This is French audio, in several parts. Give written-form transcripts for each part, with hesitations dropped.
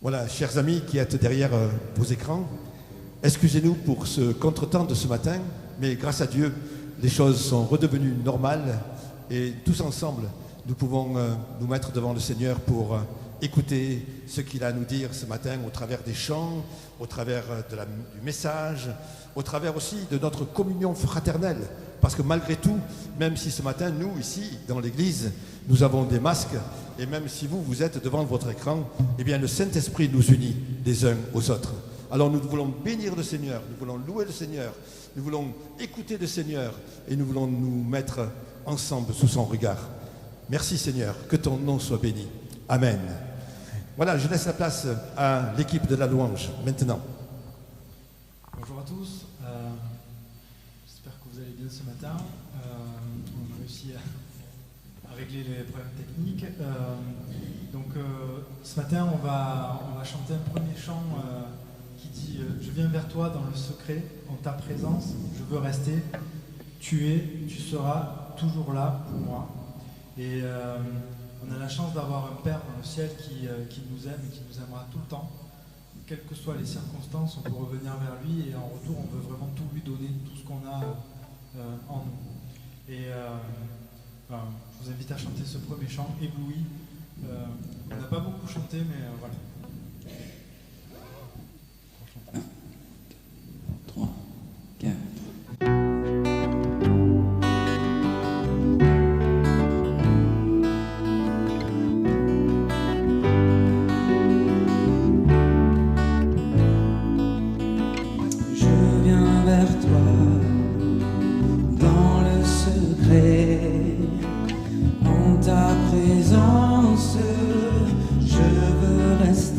Voilà, chers amis qui êtes derrière vos écrans, excusez-nous pour ce contretemps de ce matin, mais grâce à Dieu, les choses sont redevenues normales et tous ensemble, nous pouvons nous mettre devant le Seigneur pour écouter ce qu'il a à nous dire ce matin au travers des chants, au travers du message, au travers aussi de notre communion fraternelle. Parce que malgré tout, même si ce matin, nous, ici, dans l'église, nous avons des masques, et même si vous êtes devant votre écran, eh bien, le Saint-Esprit nous unit les uns aux autres. Alors nous voulons bénir le Seigneur, nous voulons louer le Seigneur, nous voulons écouter le Seigneur, et nous voulons nous mettre ensemble sous son regard. Merci Seigneur, que ton nom soit béni. Amen. Voilà, je laisse la place à l'équipe de la louange, maintenant. Bonjour à tous. J'espère que vous allez bien ce matin. On a réussi à régler les problèmes techniques. Ce matin, on va chanter un premier chant qui dit « Je viens vers toi dans le secret, en ta présence, je veux rester. Tu seras toujours là pour moi. » Et on a la chance d'avoir un Père dans le ciel qui nous aime et qui nous aimera tout le temps. Quelles que soient les circonstances, on peut revenir vers lui et en retour, on veut vraiment tout lui donner, tout ce qu'on a en nous. Et je vous invite à chanter ce premier chant, Ébloui. On n'a pas beaucoup chanté, mais voilà. 3, 4. En ta présence, je veux rester.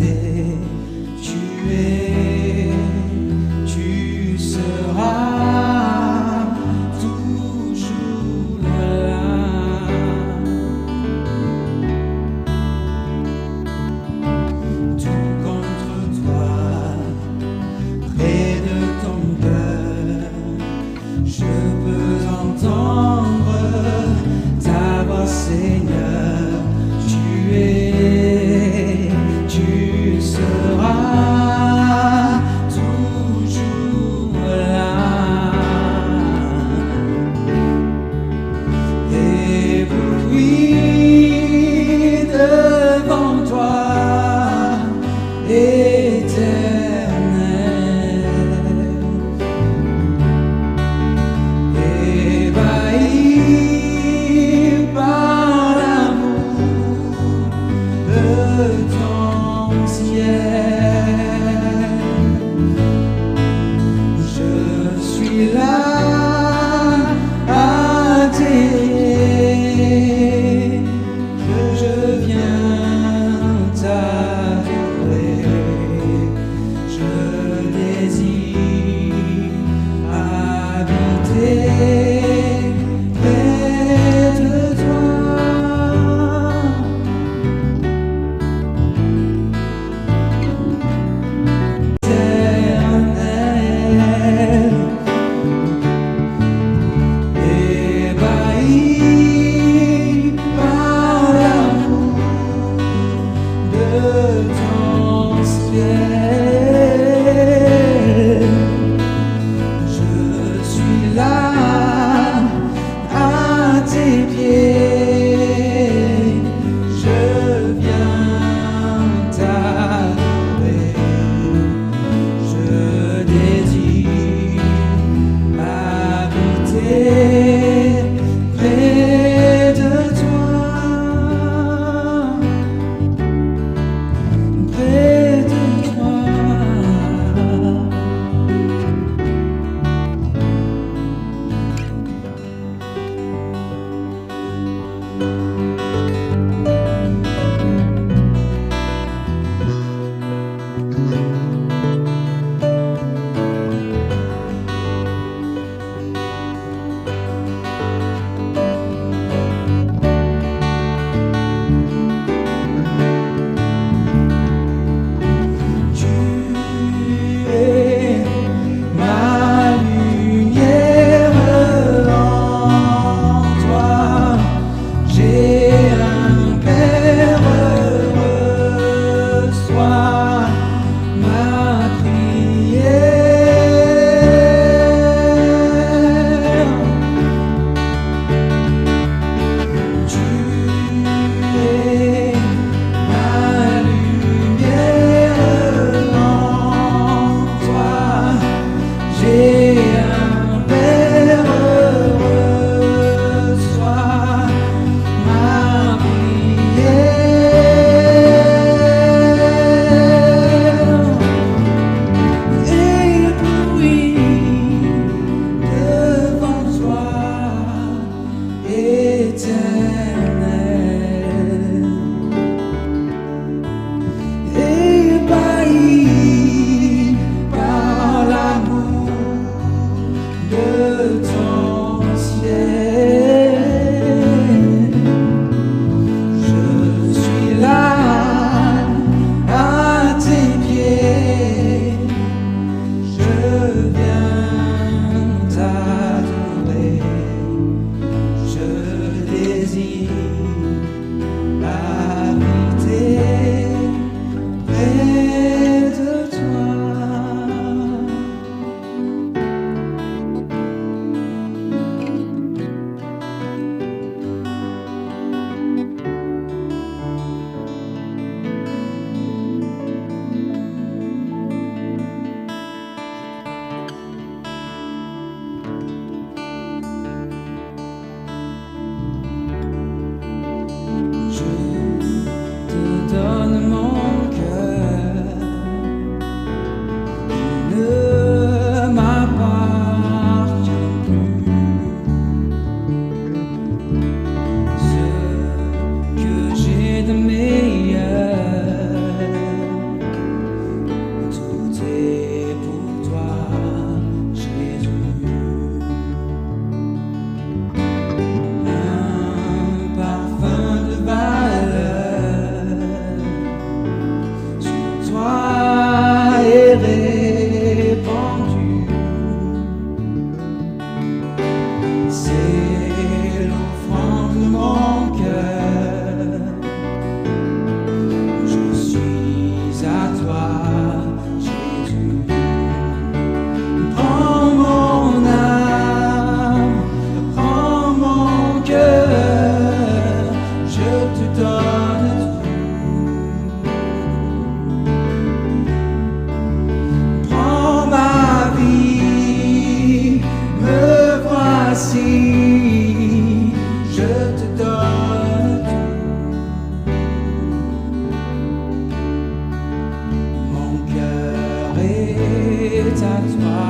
est à toi,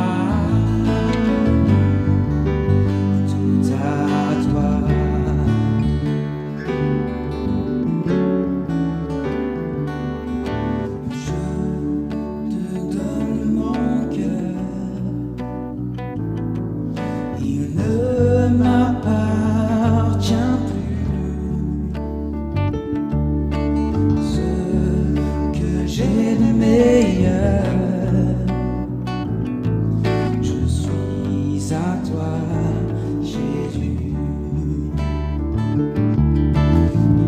tout à toi. Je te donne mon cœur, il ne m'appartient plus. Ce que j'ai de meilleur, je suis à toi, Jésus.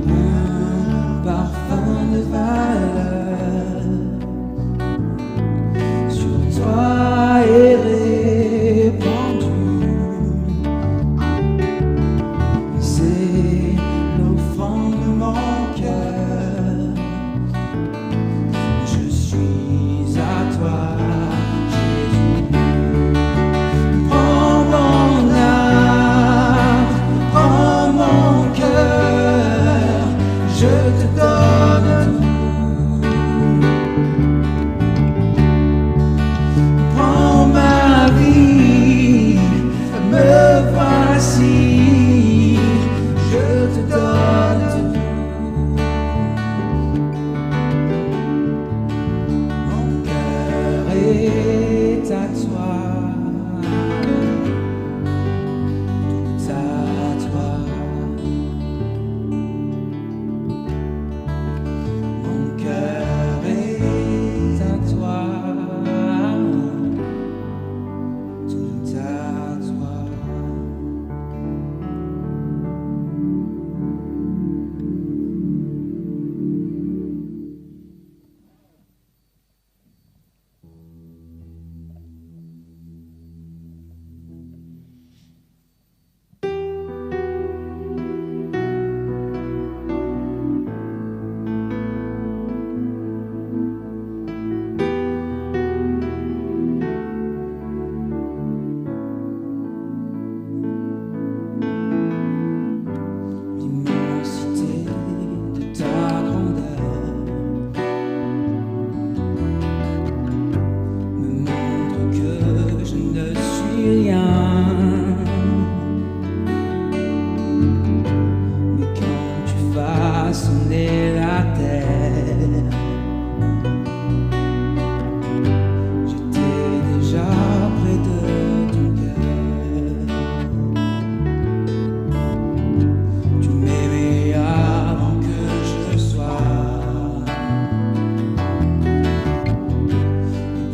Un parfum de valeur sur toi est répandu. C'est l'offrande de mon cœur. Je suis à toi, Jésus. Prends mon âme, prends mon cœur, je te donne tout. Prends ma vie, me voici, je te donne tout. Mon cœur est à toi, tout à toi. Mon cœur est à toi, tout à toi. L'immensité de ta grandeur me montre que je ne suis rien. Mais quand tu façonnais la terre, j'étais déjà près de ton cœur. Tu m'aimais avant que je sois.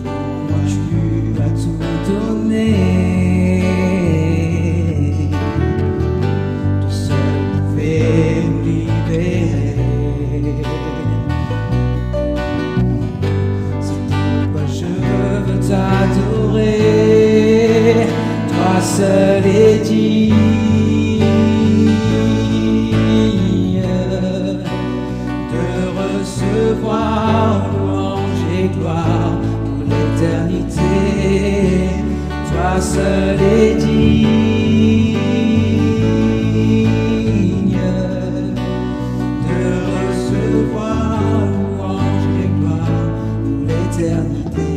Pour moi tu as tout donné. Toi seul pouvais me libérer. C'est pourquoi je veux t'adorer. Toi seul est digne de recevoir louange et gloire pour l'éternité. Toi seul est digne de recevoir louange et gloire pour l'éternité.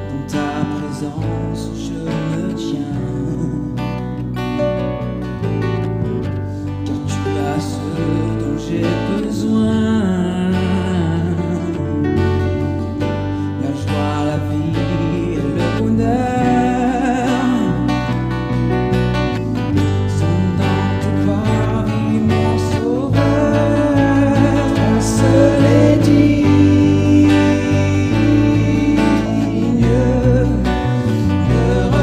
Dans ta présence, je me tiens, car tu as ce dont j'ai besoin. La joie, la vie et le bonheur sont dans tes bras, vie, mon sauveur. Toi seul est digne de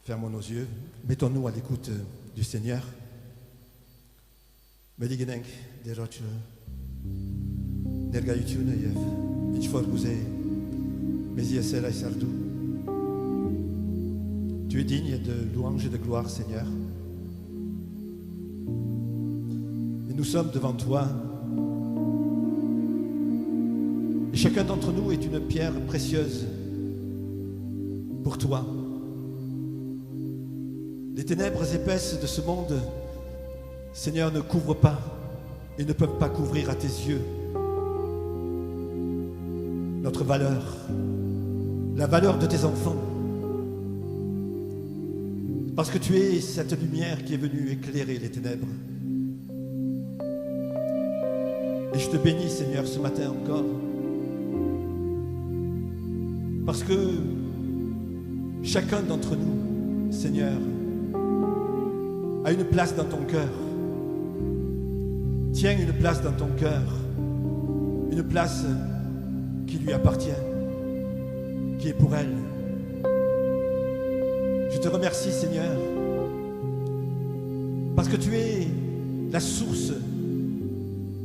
Fermons nos yeux, mettons-nous à l'écoute du Seigneur. Medigenenk deroch nergayutune yev itfor gouze mesiasela sardou. Tu es digne de louange et de gloire, Seigneur. Et nous sommes devant toi. Et chacun d'entre nous est une pierre précieuse pour toi. Les ténèbres épaisses de ce monde, Seigneur, ne couvrent pas et ne peuvent pas couvrir à tes yeux notre valeur, la valeur de tes enfants. Parce que tu es cette lumière qui est venue éclairer les ténèbres. Et je te bénis, Seigneur, ce matin encore. Parce que chacun d'entre nous, Seigneur, a une place dans ton cœur. Tient une place dans ton cœur. Une place qui lui appartient, qui est pour elle. Je te remercie, Seigneur, parce que tu es la source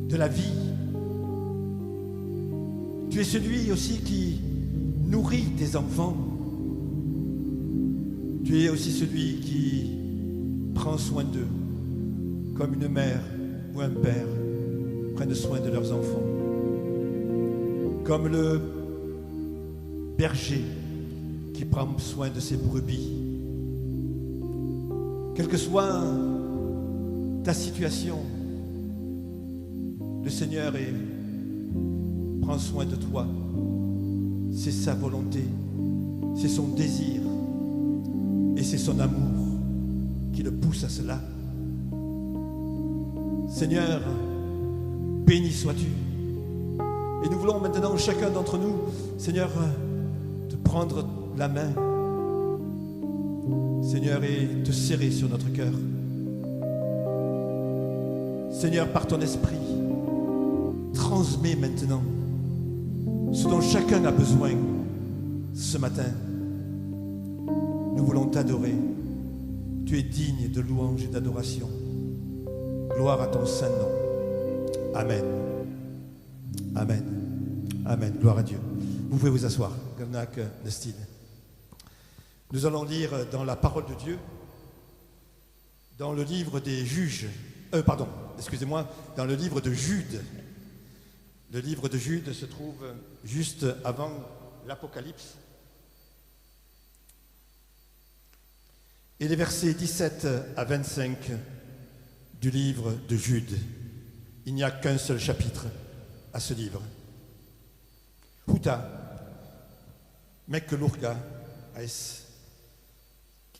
de la vie. Tu es celui aussi qui nourrit tes enfants. Tu es aussi celui qui prend soin d'eux, comme une mère ou un père prennent soin de leurs enfants. Comme le berger qui prend soin de ses brebis. Quelle que soit ta situation, le Seigneur prend soin de toi. C'est sa volonté, c'est son désir et c'est son amour qui le pousse à cela. Seigneur, béni sois-tu. Et nous voulons maintenant, chacun d'entre nous, Seigneur, te prendre la main, Seigneur, et te serrer sur notre cœur. Seigneur, par ton esprit, transmets maintenant ce dont chacun a besoin ce matin. Nous voulons t'adorer. Tu es digne de louange et d'adoration. Gloire à ton saint nom. Amen. Amen. Amen. Gloire à Dieu. Vous pouvez vous asseoir. Nous allons lire dans la parole de Dieu, dans le livre des juges, dans le livre de Jude. Le livre de Jude se trouve juste avant l'Apocalypse. Et les versets 17 à 25 du livre de Jude. Il n'y a qu'un seul chapitre à ce livre. Huta, mek lurga, ais,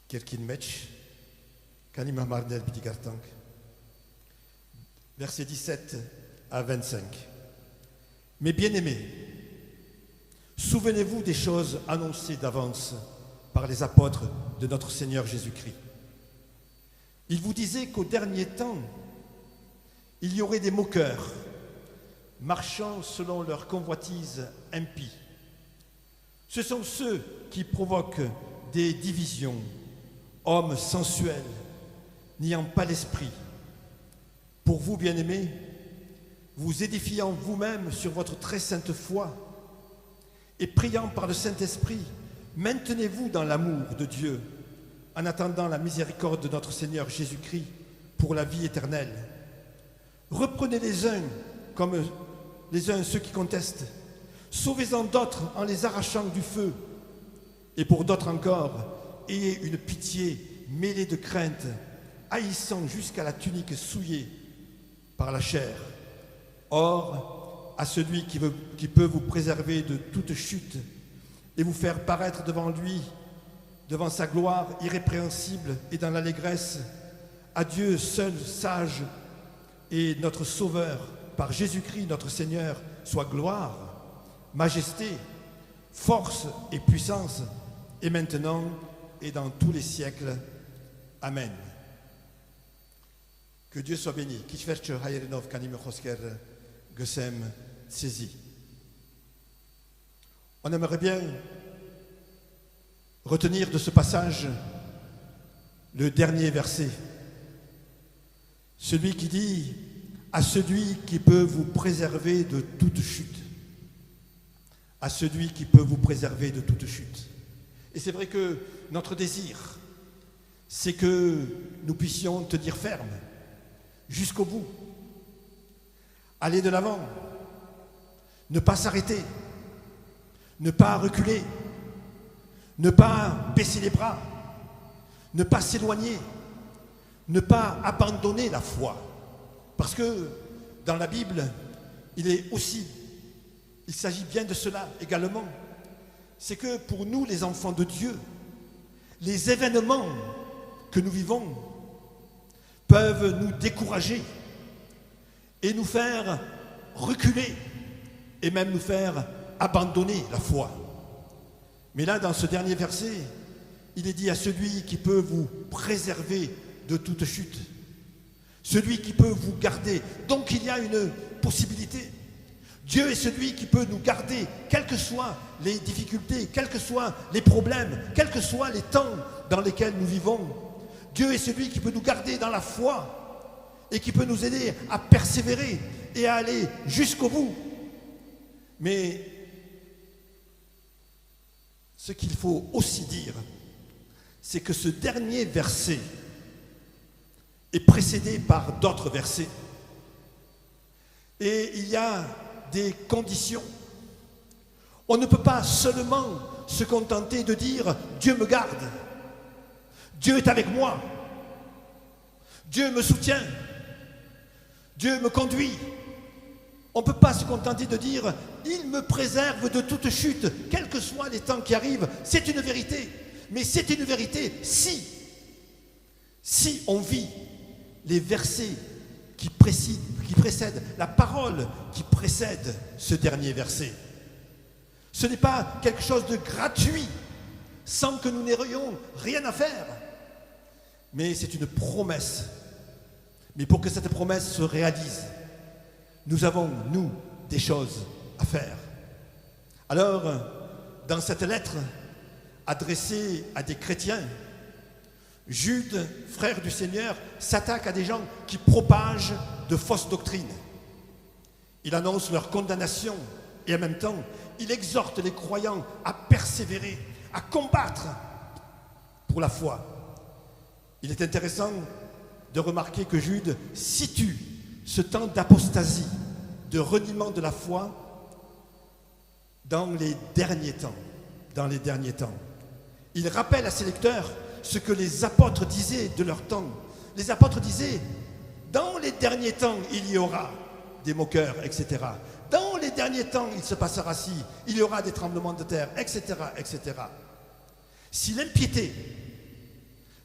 kerkin mech, kanima marnel bidigartank. Versets 17 à 25. Mes bien-aimés, souvenez-vous des choses annoncées d'avance par les apôtres de notre Seigneur Jésus-Christ. Ils vous disaient qu'au dernier temps, il y aurait des moqueurs, marchant selon leur convoitise impie. Ce sont ceux qui provoquent des divisions, hommes sensuels, n'ayant pas l'esprit. Pour vous, bien-aimés, vous édifiant vous-même sur votre très sainte foi et priant par le Saint-Esprit, maintenez-vous dans l'amour de Dieu en attendant la miséricorde de notre Seigneur Jésus-Christ pour la vie éternelle. Reprenez les uns comme les uns ceux qui contestent. Sauvez-en d'autres en les arrachant du feu. Et pour d'autres encore, ayez une pitié mêlée de crainte, haïssant jusqu'à la tunique souillée par la chair. Or, à celui qui peut vous préserver de toute chute et vous faire paraître devant lui, devant sa gloire irrépréhensible et dans l'allégresse, à Dieu seul sage et notre Sauveur, par Jésus-Christ notre Seigneur, soit gloire, majesté, force et puissance, et maintenant et dans tous les siècles. Amen. Que Dieu soit béni. On aimerait bien retenir de ce passage le dernier verset, celui qui dit « À celui qui peut vous préserver de toute chute ». À celui qui peut vous préserver de toute chute. Et c'est vrai que notre désir, c'est que nous puissions tenir ferme jusqu'au bout, aller de l'avant, ne pas s'arrêter, ne pas reculer, ne pas baisser les bras, ne pas s'éloigner, ne pas abandonner la foi. Parce que dans la Bible, il est aussi il s'agit bien de cela également. C'est que pour nous, les enfants de Dieu, les événements que nous vivons peuvent nous décourager et nous faire reculer et même nous faire abandonner la foi. Mais là, dans ce dernier verset, il est dit à celui qui peut vous préserver de toute chute, celui qui peut vous garder. Donc il y a une possibilité. Dieu est celui qui peut nous garder, quelles que soient les difficultés, quels que soient les problèmes, quels que soient les temps dans lesquels nous vivons. Dieu est celui qui peut nous garder dans la foi et qui peut nous aider à persévérer et à aller jusqu'au bout. Mais ce qu'il faut aussi dire, c'est que ce dernier verset est précédé par d'autres versets. Et il y a des conditions. On ne peut pas seulement se contenter de dire « Dieu me garde »,« Dieu est avec moi »,« Dieu me soutient »,« Dieu me conduit ». On ne peut pas se contenter de dire « Il me préserve de toute chute », quels que soient les temps qui arrivent. C'est une vérité. Mais c'est une vérité si on vit les versets qui précèdent, la parole qui précède ce dernier verset. Ce n'est pas quelque chose de gratuit, sans que nous n'ayons rien à faire. Mais c'est une promesse. Mais pour que cette promesse se réalise, nous avons, nous, des choses à faire. Alors, dans cette lettre adressée à des chrétiens, Jude, frère du Seigneur, s'attaque à des gens qui propagent de fausses doctrines. Il annonce leur condamnation et en même temps, il exhorte les croyants à persévérer, à combattre pour la foi. Il est intéressant de remarquer que Jude situe ce temps d'apostasie, de reniement de la foi dans les derniers temps. Dans les derniers temps. Il rappelle à ses lecteurs ce que les apôtres disaient de leur temps. Les apôtres disaient, dans les derniers temps, il y aura des moqueurs, etc. Dans les derniers temps, il se passera ci, il y aura des tremblements de terre, etc., etc. Si l'impiété,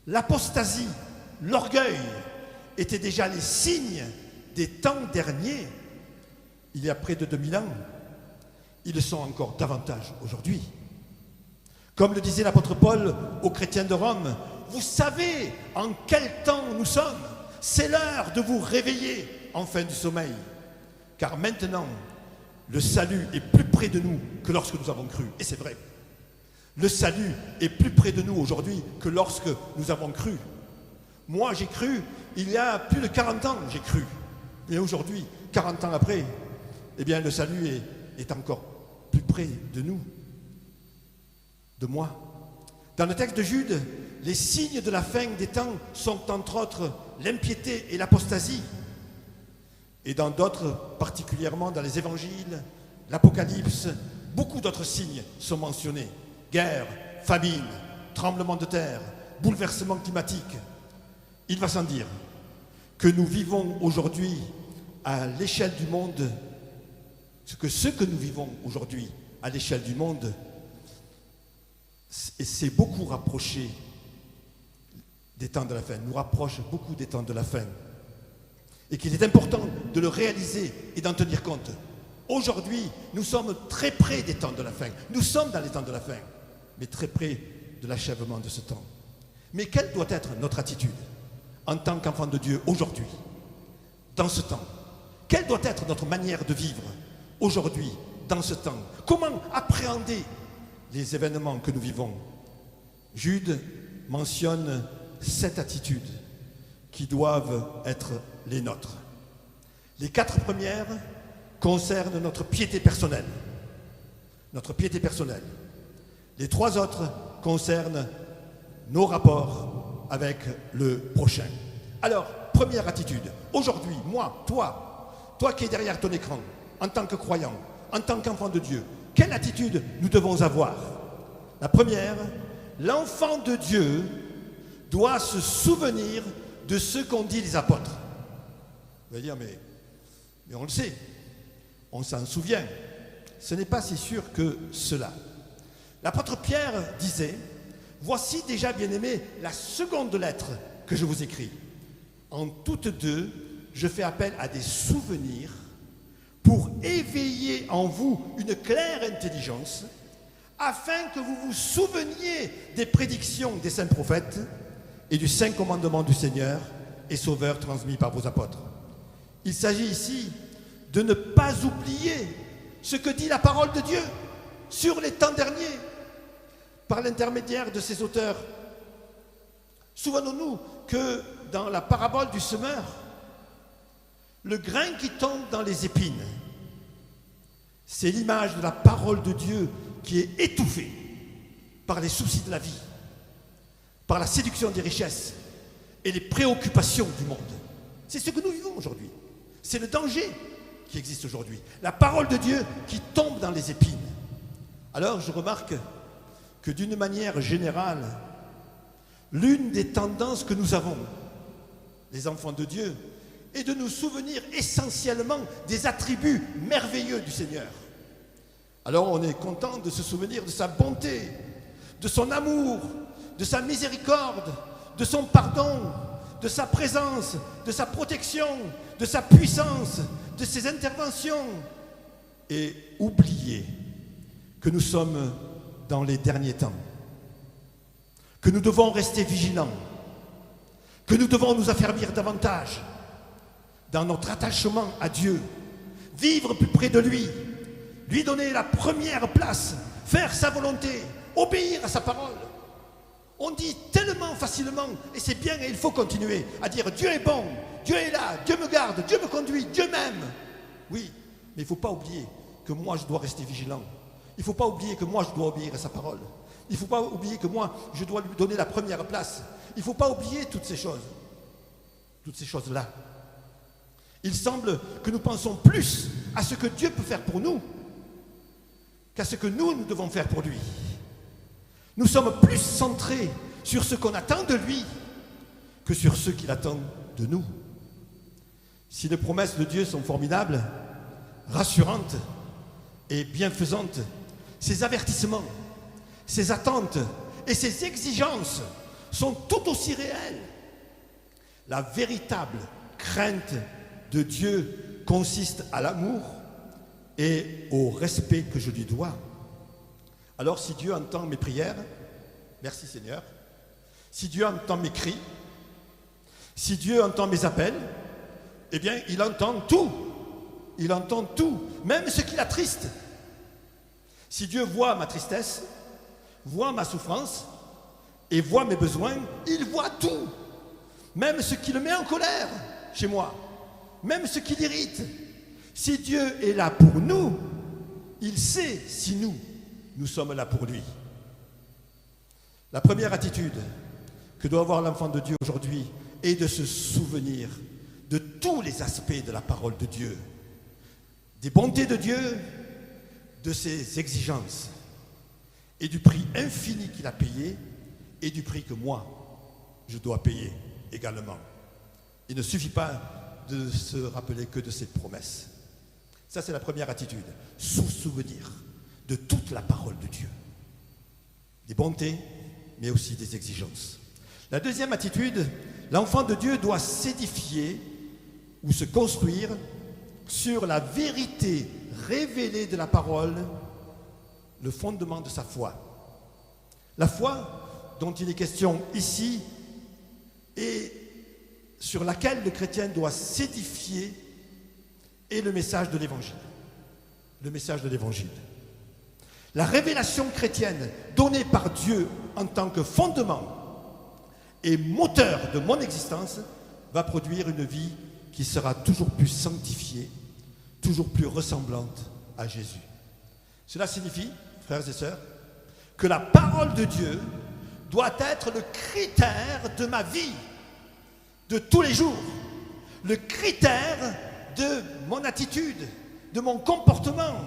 l'apostasie, l'orgueil étaient déjà les signes des temps derniers, il y a près de 2000 ans, ils le sont encore davantage aujourd'hui. Comme le disait l'apôtre Paul aux chrétiens de Rome, vous savez en quel temps nous sommes. C'est l'heure de vous réveiller enfin du sommeil. Car maintenant, le salut est plus près de nous que lorsque nous avons cru. Et c'est vrai. Le salut est plus près de nous aujourd'hui que lorsque nous avons cru. Moi, j'ai cru, il y a plus de 40 ans, j'ai cru. Et aujourd'hui, 40 ans après, eh bien, le salut est encore plus près de nous, de moi. Dans le texte de Jude, les signes de la fin des temps sont entre autres l'impiété et l'apostasie. Et dans d'autres, particulièrement dans les évangiles, l'Apocalypse, beaucoup d'autres signes sont mentionnés. Guerre, famine, tremblement de terre, bouleversement climatique. Il va sans dire que nous vivons aujourd'hui à l'échelle du monde, ce que nous vivons aujourd'hui à l'échelle du monde, c'est beaucoup rapproché des temps de la fin, nous rapproche beaucoup des temps de la fin. Et qu'il est important de le réaliser et d'en tenir compte. Aujourd'hui, nous sommes très près des temps de la fin. Nous sommes dans les temps de la fin, mais très près de l'achèvement de ce temps. Mais quelle doit être notre attitude en tant qu'enfant de Dieu aujourd'hui, dans ce temps? Quelle doit être notre manière de vivre aujourd'hui, dans ce temps? Comment appréhender les événements que nous vivons? Jude mentionne 7 attitudes qui doivent être les nôtres. Les 4 premières concernent notre piété personnelle. Notre piété personnelle. Les 3 autres concernent nos rapports avec le prochain. Alors, première attitude. Aujourd'hui, moi, toi qui es derrière ton écran, en tant que croyant, en tant qu'enfant de Dieu, quelle attitude nous devons avoir? La première, l'enfant de Dieu doit se souvenir de ce qu'ont dit les apôtres. Vous allez dire, mais on le sait, on s'en souvient. ce n'est pas si sûr que cela. L'apôtre Pierre disait, « Voici déjà, bien-aimés, la seconde lettre que je vous écris. En toutes deux, je fais appel à des souvenirs pour éveiller en vous une claire intelligence, afin que vous vous souveniez des prédictions des saints prophètes et du saint commandement du Seigneur et Sauveur transmis par vos apôtres. » Il s'agit ici de ne pas oublier ce que dit la parole de Dieu sur les temps derniers, par l'intermédiaire de ses auteurs. Souvenons-nous que dans la parabole du semeur, le grain qui tombe dans les épines, c'est l'image de la parole de Dieu qui est étouffée par les soucis de la vie, par la séduction des richesses et les préoccupations du monde. C'est ce que nous vivons aujourd'hui. C'est le danger qui existe aujourd'hui. La parole de Dieu qui tombe dans les épines. Alors je remarque que d'une manière générale, l'une des tendances que nous avons, les enfants de Dieu, est de nous souvenir essentiellement des attributs merveilleux du Seigneur. Alors on est content de se souvenir de sa bonté, de son amour, de sa miséricorde, de son pardon, de sa présence, de sa protection, de sa puissance, de ses interventions, et oublier que nous sommes dans les derniers temps, que nous devons rester vigilants, que nous devons nous affermir davantage dans notre attachement à Dieu, vivre plus près de lui, lui donner la première place, faire sa volonté, obéir à sa parole. On dit tellement facilement, et c'est bien et il faut continuer à dire Dieu est bon, Dieu est là, Dieu me garde, Dieu me conduit, Dieu m'aime. Oui, mais il ne faut pas oublier que moi je dois rester vigilant. Il ne faut pas oublier que moi je dois obéir à sa parole. Il ne faut pas oublier que moi je dois lui donner la première place. Il ne faut pas oublier toutes ces choses-là. Il semble que nous pensons plus à ce que Dieu peut faire pour nous qu'à ce que nous devons faire pour lui. Nous sommes plus centrés sur ce qu'on attend de lui que sur ce qu'il attend de nous. Si les promesses de Dieu sont formidables, rassurantes et bienfaisantes, ses avertissements, ses attentes et ses exigences sont tout aussi réelles. La véritable crainte de Dieu consiste à l'amour et au respect que je lui dois. Alors si Dieu entend mes prières, merci Seigneur, si Dieu entend mes cris, si Dieu entend mes appels, eh bien il entend tout. Il entend tout, même ce qui l'attriste. Si Dieu voit ma tristesse, voit ma souffrance et voit mes besoins, il voit tout. Même ce qui le met en colère chez moi, même ce qui l'irrite. Si Dieu est là pour nous, il sait si nous sommes là pour lui. La première attitude que doit avoir l'enfant de Dieu aujourd'hui est de se souvenir de tous les aspects de la parole de Dieu, des bontés de Dieu, de ses exigences et du prix infini qu'il a payé et du prix que moi, je dois payer également. Il ne suffit pas de se rappeler que de ses promesses. Ça, c'est la première attitude, se souvenir de toute la parole de Dieu, des bontés, mais aussi des exigences. La deuxième attitude, l'enfant de Dieu doit s'édifier ou se construire sur la vérité révélée de la parole, le fondement de sa foi. La foi dont il est question ici et sur laquelle le chrétien doit s'édifier est le message de l'Évangile. Le message de l'Évangile. La révélation chrétienne donnée par Dieu en tant que fondement et moteur de mon existence va produire une vie qui sera toujours plus sanctifiée, toujours plus ressemblante à Jésus. Cela signifie, frères et sœurs, que la parole de Dieu doit être le critère de ma vie, de tous les jours, le critère de mon attitude, de mon comportement,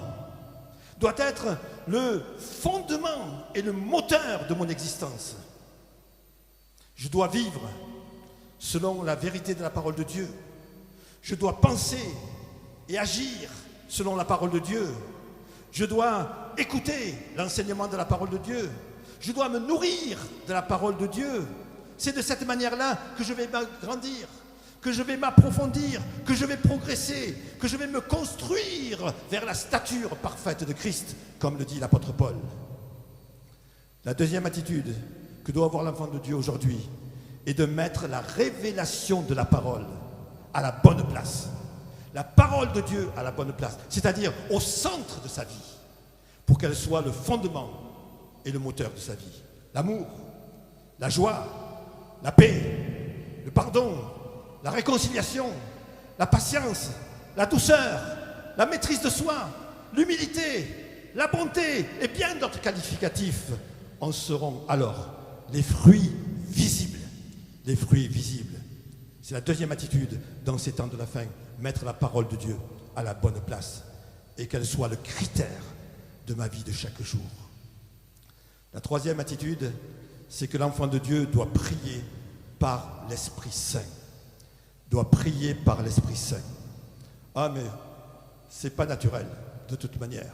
doit être le fondement et le moteur de mon existence. Je dois vivre selon la vérité de la parole de Dieu. Je dois penser et agir selon la parole de Dieu. Je dois écouter l'enseignement de la parole de Dieu. Je dois me nourrir de la parole de Dieu. C'est de cette manière-là que je vais grandir, que je vais m'approfondir, que je vais progresser, que je vais me construire vers la stature parfaite de Christ, comme le dit l'apôtre Paul. La deuxième attitude que doit avoir l'enfant de Dieu aujourd'hui est de mettre la révélation de la parole à la bonne place. La parole de Dieu à la bonne place, c'est-à-dire au centre de sa vie, pour qu'elle soit le fondement et le moteur de sa vie. L'amour, la joie, la paix, le pardon, la réconciliation, la patience, la douceur, la maîtrise de soi, l'humilité, la bonté et bien d'autres qualificatifs en seront alors les fruits visibles. Les fruits visibles. C'est la deuxième attitude dans ces temps de la fin, mettre la parole de Dieu à la bonne place et qu'elle soit le critère de ma vie de chaque jour. La troisième attitude, c'est que l'enfant de Dieu doit prier par l'Esprit Saint. Doit prier par l'Esprit Saint. Ah mais c'est pas naturel de toute manière.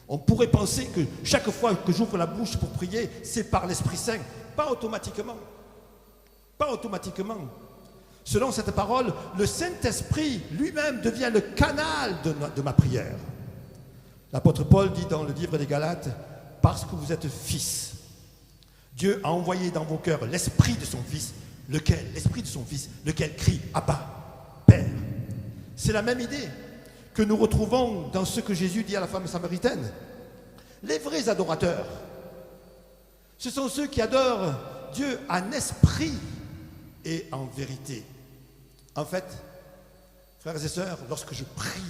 On pourrait penser que chaque fois que j'ouvre la bouche pour prier, c'est par l'Esprit Saint. Pas automatiquement. Pas automatiquement. Selon cette parole, le Saint-Esprit lui-même devient le canal de ma prière. L'apôtre Paul dit dans le livre des Galates, « Parce que vous êtes fils, Dieu a envoyé dans vos cœurs l'Esprit de son Fils, l'Esprit de son Fils, lequel crie « Abba, Père ». C'est la même idée que nous retrouvons dans ce que Jésus dit à la femme samaritaine. Les vrais adorateurs, ce sont ceux qui adorent Dieu en esprit et en vérité. En fait, frères et sœurs, lorsque je prie,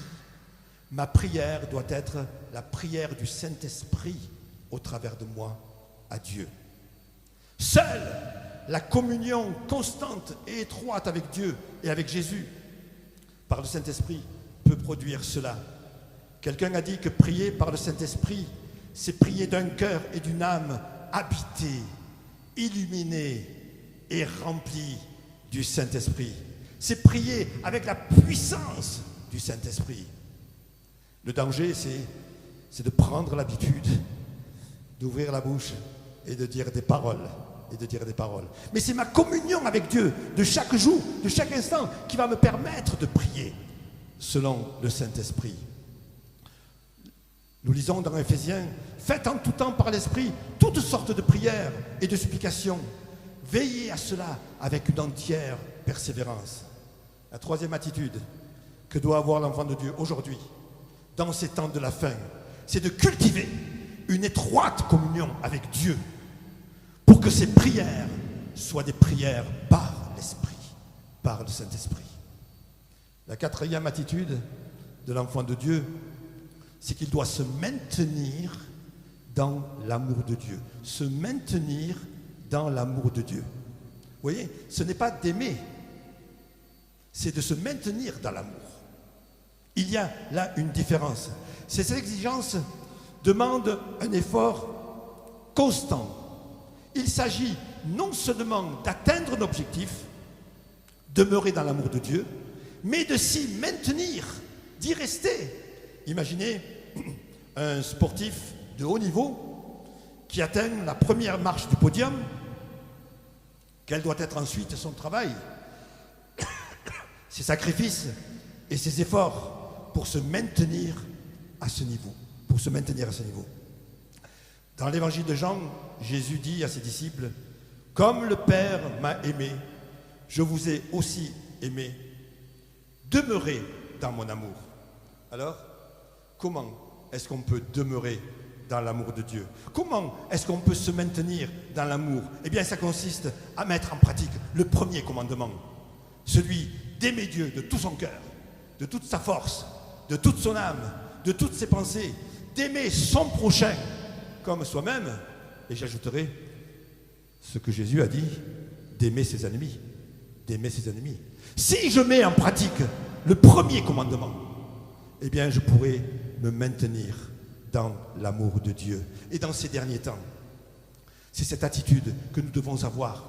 ma prière doit être la prière du Saint-Esprit au travers de moi à Dieu. Seule la communion constante et étroite avec Dieu et avec Jésus par le Saint-Esprit peut produire cela. Quelqu'un a dit que prier par le Saint-Esprit, c'est prier d'un cœur et d'une âme habités, illuminés et remplis du Saint-Esprit. C'est prier avec la puissance du Saint-Esprit. Le danger, c'est de prendre l'habitude d'ouvrir la bouche et de dire des paroles. Mais c'est ma communion avec Dieu de chaque jour, de chaque instant, qui va me permettre de prier selon le Saint-Esprit. Nous lisons dans Éphésiens, « Faites en tout temps par l'Esprit toutes sortes de prières et de supplications. Veillez à cela avec une entière persévérance. » La troisième attitude que doit avoir l'enfant de Dieu aujourd'hui, dans ces temps de la fin, c'est de cultiver une étroite communion avec Dieu pour que ces prières soient des prières par l'Esprit, par le Saint-Esprit. La quatrième attitude de l'enfant de Dieu, c'est qu'il doit se maintenir dans l'amour de Dieu. Se maintenir dans l'amour de Dieu. Vous voyez, ce n'est pas d'aimer, c'est de se maintenir dans l'amour. Il y a là une différence. Ces exigences demandent un effort constant. Il s'agit non seulement d'atteindre un objectif, demeurer dans l'amour de Dieu, mais de s'y maintenir, d'y rester. Imaginez un sportif de haut niveau qui atteint la première marche du podium. Quel doit être ensuite son travail, ses sacrifices et ses efforts pour se maintenir à ce niveau, Dans l'évangile de Jean, Jésus dit à ses disciples, « Comme le Père m'a aimé, je vous ai aussi aimé. Demeurez dans mon amour. » Alors, comment est-ce qu'on peut demeurer dans l'amour de Dieu? Comment est-ce qu'on peut se maintenir dans l'amour? Eh bien, ça consiste à mettre en pratique le premier commandement, celui d'aimer Dieu de tout son cœur, de toute sa force, de toute son âme, de toutes ses pensées, d'aimer son prochain comme soi-même, et j'ajouterai ce que Jésus a dit, d'aimer ses ennemis, Si je mets en pratique le premier commandement, eh bien, je pourrai me maintenir dans l'amour de Dieu. Et dans ces derniers temps, c'est cette attitude que nous devons avoir,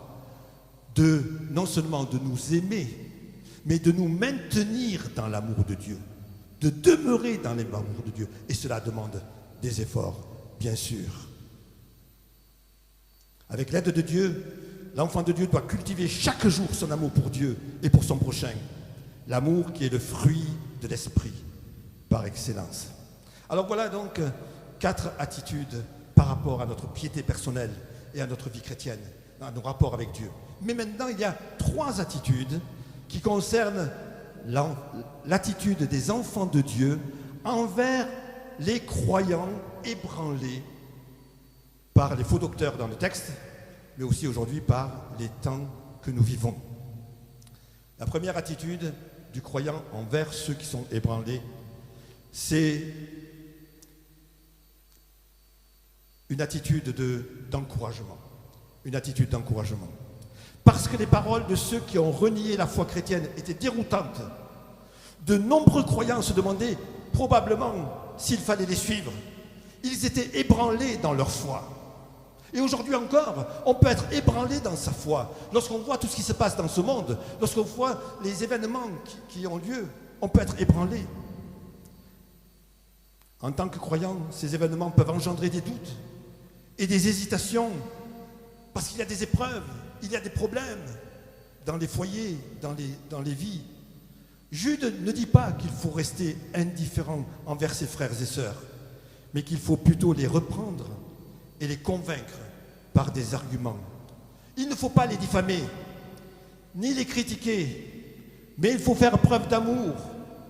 non seulement de nous aimer, mais de nous maintenir dans l'amour de Dieu, de demeurer dans l'amour de Dieu. Et cela demande des efforts, bien sûr. Avec l'aide de Dieu, l'enfant de Dieu doit cultiver chaque jour son amour pour Dieu et pour son prochain. L'amour qui est le fruit de l'esprit, par excellence. Alors voilà donc 4 attitudes par rapport à notre piété personnelle et à notre vie chrétienne, à nos rapports avec Dieu. Mais maintenant, il y a 3 attitudes qui concernent l'attitude des enfants de Dieu envers les croyants ébranlés par les faux docteurs dans le texte, mais aussi aujourd'hui par les temps que nous vivons. La première attitude du croyant envers ceux qui sont ébranlés, c'est une attitude d'encouragement. Une attitude d'encouragement. Parce que les paroles de ceux qui ont renié la foi chrétienne étaient déroutantes, de nombreux croyants se demandaient probablement s'il fallait les suivre. Ils étaient ébranlés dans leur foi. Et aujourd'hui encore, on peut être ébranlé dans sa foi. Lorsqu'on voit tout ce qui se passe dans ce monde, lorsqu'on voit les événements qui ont lieu, on peut être ébranlé. En tant que croyant, ces événements peuvent engendrer des doutes et des hésitations, parce qu'il y a des épreuves, il y a des problèmes dans les foyers, dans les vies. Jude ne dit pas qu'il faut rester indifférent envers ses frères et sœurs, mais qu'il faut plutôt les reprendre et les convaincre par des arguments. Il ne faut pas les diffamer, ni les critiquer, mais il faut faire preuve d'amour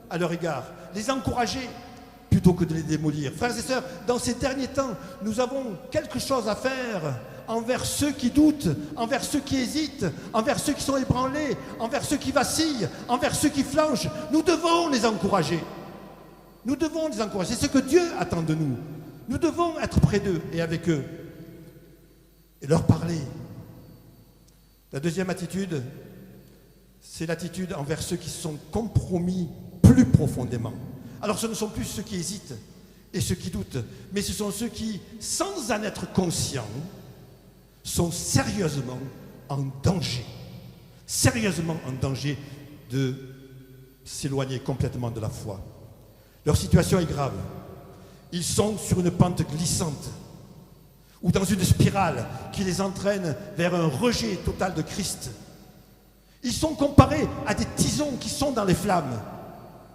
à leur égard, les encourager plutôt que de les démolir. Frères et sœurs, dans ces derniers temps, nous avons quelque chose à faire envers ceux qui doutent, envers ceux qui hésitent, envers ceux qui sont ébranlés, envers ceux qui vacillent, envers ceux qui flanchent. Nous devons les encourager. Nous devons les encourager. C'est ce que Dieu attend de nous. Nous devons être près d'eux et avec eux et leur parler. La deuxième attitude, c'est l'attitude envers ceux qui se sont compromis plus profondément. Alors ce ne sont plus ceux qui hésitent et ceux qui doutent, mais ce sont ceux qui, sans en être conscients, sont sérieusement en danger de s'éloigner complètement de la foi. Leur situation est grave. Ils sont sur une pente glissante ou dans une spirale qui les entraîne vers un rejet total de Christ. Ils sont comparés à des tisons qui sont dans les flammes.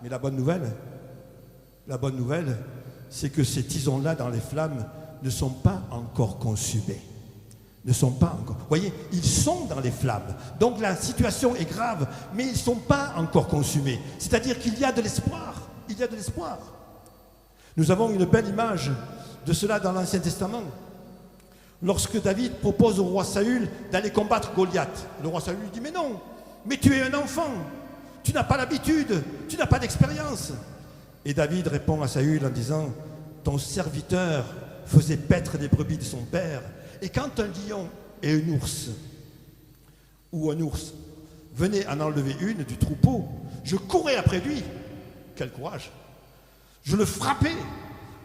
Mais la bonne nouvelle, c'est que ces tisons-là dans les flammes ne sont pas encore consumés. Ne sont pas encore. Vous voyez, ils sont dans les flammes. Donc la situation est grave, mais ils ne sont pas encore consumés. C'est-à-dire qu'il y a de l'espoir. Il y a de l'espoir. Nous avons une belle image de cela dans l'Ancien Testament. Lorsque David propose au roi Saül d'aller combattre Goliath, le roi Saül lui dit « Mais non, mais tu es un enfant, tu n'as pas l'habitude, tu n'as pas d'expérience. » Et David répond à Saül en disant « Ton serviteur faisait paître les brebis de son père, et quand un lion et un ours, ou un ours, venaient en enlever une du troupeau, je courais après lui. » Quel courage! Je le frappais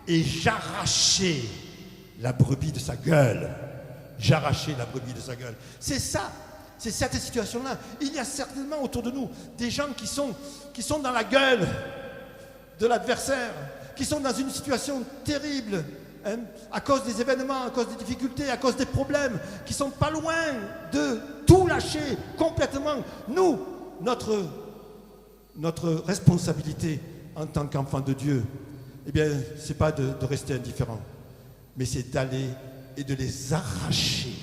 et j'arrachais la brebis de sa gueule. J'arrachais la brebis de sa gueule. C'est ça, c'est cette situation-là. Il y a certainement autour de nous des gens qui sont dans la gueule de l'adversaire, qui sont dans une situation terrible, hein, à cause des événements, à cause des difficultés, à cause des problèmes, qui sont pas loin de tout lâcher complètement. Nous, notre responsabilité en tant qu'enfant de Dieu, eh bien, c'est pas de rester indifférent, mais c'est d'aller et de les arracher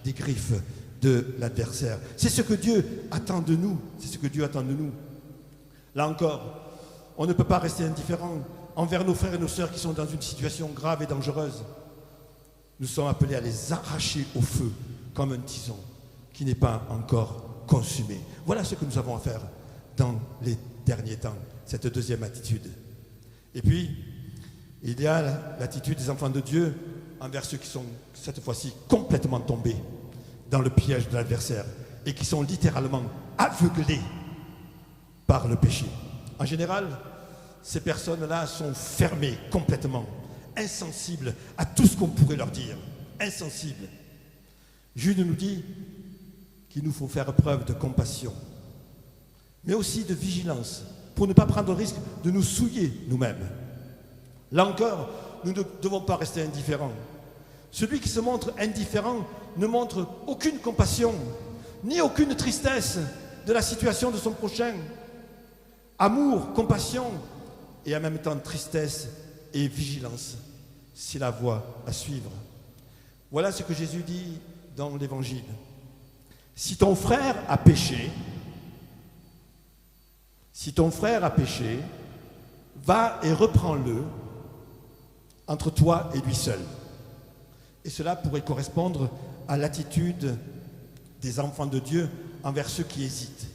des griffes de l'adversaire. C'est ce que Dieu attend de nous. C'est ce que Dieu attend de nous. Là encore, on ne peut pas rester indifférent envers nos frères et nos sœurs qui sont dans une situation grave et dangereuse. Nous sommes appelés à les arracher au feu comme un tison qui n'est pas encore consumé. Voilà ce que nous avons à faire dans les derniers temps, cette deuxième attitude. Et puis, il y a l'attitude des enfants de Dieu envers ceux qui sont, cette fois-ci, complètement tombés dans le piège de l'adversaire et qui sont littéralement aveuglés par le péché. En général, ces personnes-là sont fermées complètement, insensibles à tout ce qu'on pourrait leur dire, insensibles. Jude nous dit qu'il nous faut faire preuve de compassion, mais aussi de vigilance, pour ne pas prendre le risque de nous souiller nous-mêmes. Là encore, nous ne devons pas rester indifférents. Celui qui se montre indifférent ne montre aucune compassion, ni aucune tristesse de la situation de son prochain. Amour, compassion, et en même temps tristesse et vigilance, c'est la voie à suivre. Voilà ce que Jésus dit dans l'Évangile. Si ton frère a péché, va et reprends-le entre toi et lui seul. Et cela pourrait correspondre à l'attitude des enfants de Dieu envers ceux qui hésitent,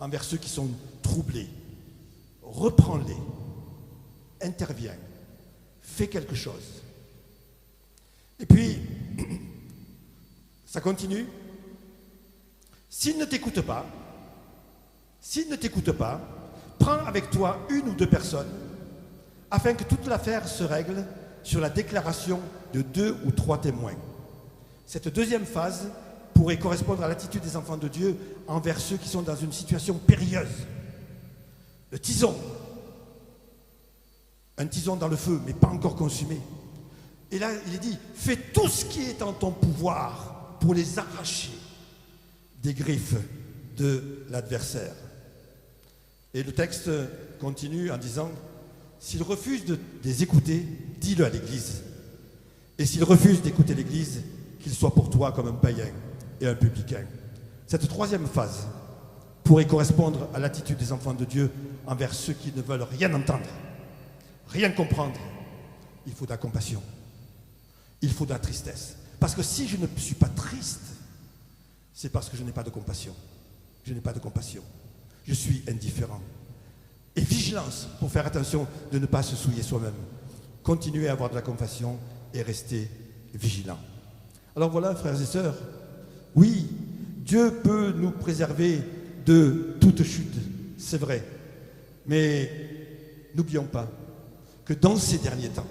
envers ceux qui sont troublés. Reprends-les, interviens, fais quelque chose. Et puis, ça continue. S'il ne t'écoute pas, prends avec toi une ou deux personnes afin que toute l'affaire se règle sur la déclaration de 2 ou 3 témoins. Cette deuxième phase pourrait correspondre à l'attitude des enfants de Dieu envers ceux qui sont dans une situation périlleuse. Le tison, un tison dans le feu, mais pas encore consumé. Et là, il est dit, fais tout ce qui est en ton pouvoir pour les arracher des griffes de l'adversaire. Et le texte continue en disant, s'il refuse de les écouter, dis-le à l'Église. Et s'il refuse d'écouter l'Église, qu'il soit pour toi comme un païen et un publicain. Cette troisième phase pourrait correspondre à l'attitude des enfants de Dieu envers ceux qui ne veulent rien entendre, rien comprendre. Il faut de la compassion, il faut de la tristesse. Parce que si je ne suis pas triste, c'est parce que je n'ai pas de compassion. Je n'ai pas de compassion. Je suis indifférent. Et vigilance pour faire attention de ne pas se souiller soi-même. Continuez à avoir de la compassion et rester vigilant. Alors voilà, frères et sœurs, oui, Dieu peut nous préserver de toute chute, c'est vrai. Mais n'oublions pas que dans ces derniers temps,